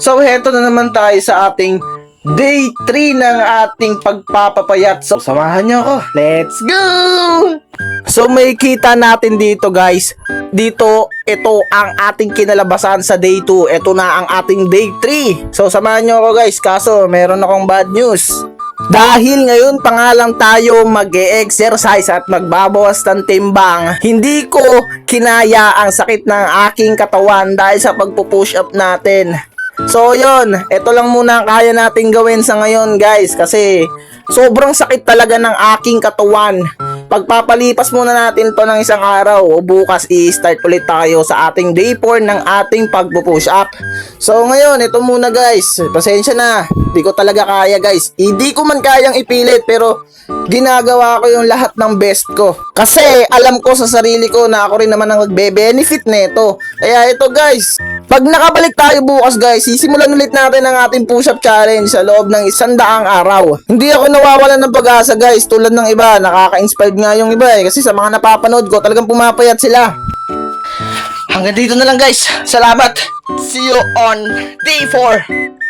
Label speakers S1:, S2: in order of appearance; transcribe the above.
S1: So heto na naman tayo sa ating day 3 ng ating pagpapapayat. So samahan nyo ako. Let's go! So may kita natin dito guys. Dito, ito ang ating kinalabasan sa day 2. Ito na ang ating day 3. So samahan nyo ako guys. Kaso meron akong bad news. Dahil ngayon pa nga lang tayo mag-e-exercise at magbabawas ng timbang, hindi ko kinaya ang sakit ng aking katawan dahil sa pagpo-push up natin. So yun, ito lang muna ang kaya nating gawin sa ngayon guys kasi sobrang sakit talaga ng aking katawan. Pagpapalipas muna natin to ng isang araw o bukas i-start ulit tayo sa ating day 4 ng ating pagpo-push up. So ngayon, ito muna guys, pasensya na, hindi ko talaga kaya guys. Hindi ko man kayang ipilit pero ginagawa ko yung lahat ng best ko. Kasi alam ko sa sarili ko na ako rin naman ang magbe-benefit nito. Kaya ito guys, pag nakabalik tayo bukas guys, sisimulan ulit natin ang ating push-up challenge sa loob ng 100 araw. Hindi ako nawawalan ng pag-asa guys, tulad ng iba, nakaka-inspired nga yung iba kasi sa mga napapanood ko talagang pumapayat sila. Hanggang dito na lang guys, salamat. See you on day 4.